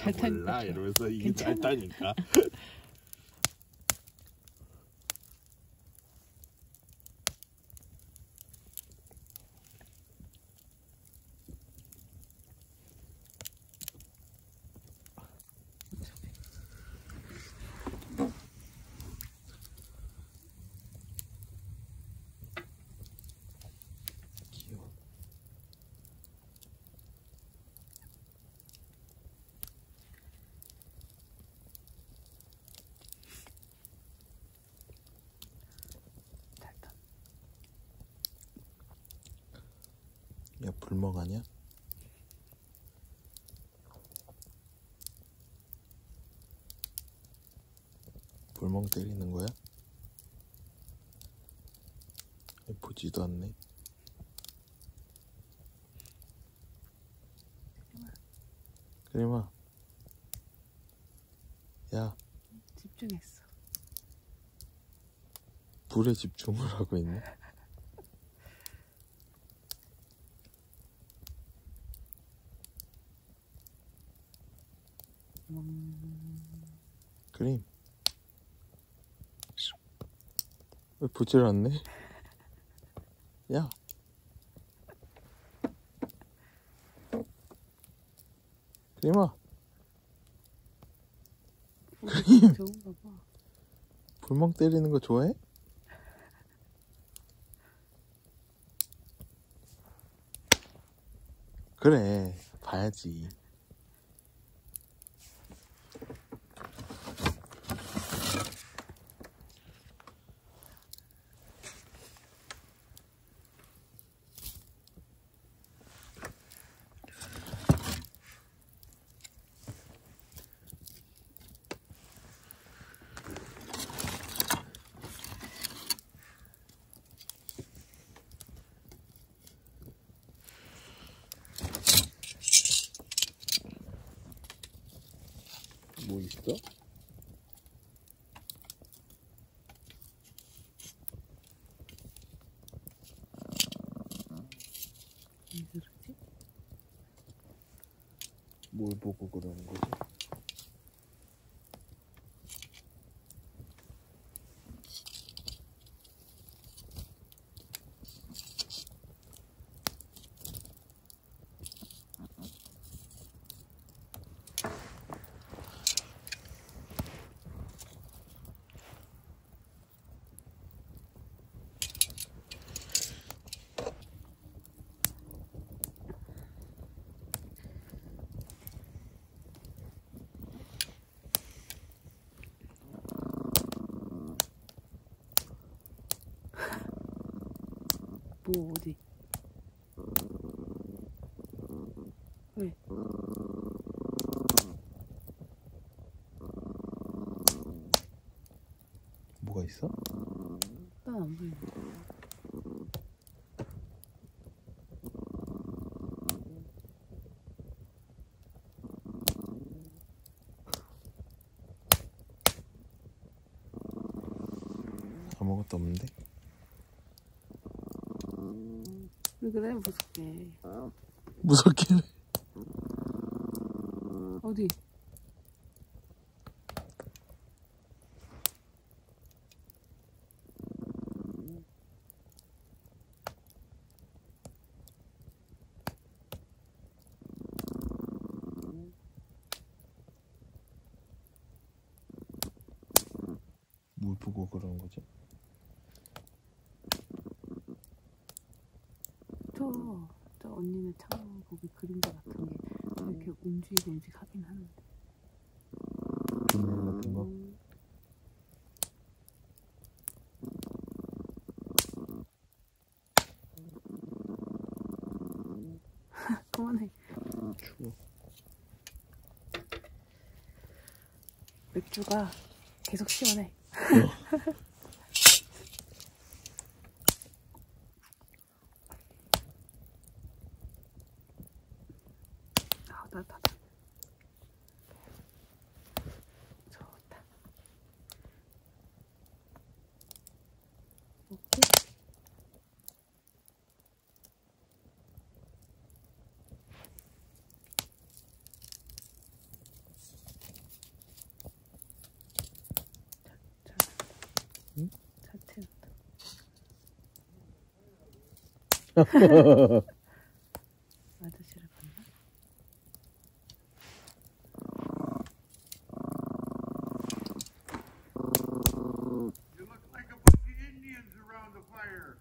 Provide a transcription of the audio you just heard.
잘 몰라 이러면서 이게 괜찮아. 잘 타니까. 야, 불멍 아니야? 불멍 때리는 거야? 보지도 않네. 그림아, 야, 집중했어. 불에 집중을 하고 있네. 그림, 왜 보질 않네? 야, 그림아, 그림, 좋은가 봐. 불멍 때리는 거 좋아해? 그래, 봐야지. 뭐 있어? 왜 그러지? 뭘 보고 그러는 거지? 뭐 어디? 왜? 뭐가 있어? 난 안 보이는데. 아무것도 없는데? 왜 그래 무섭게? 무섭게. 어디? 뭘 보고 그러는 거지? 저 언니네 창문 거기 그림자 같은 게 이렇게 움직이긴 하는데. 비닐 같은 거? 그만해. 추워. 맥주가 계속 시원해. 따뜻하다. 좋다. 오케이. 응? 잘 태웠다. 아저씨를 봤나? You look like a bunch of Indians around the fire.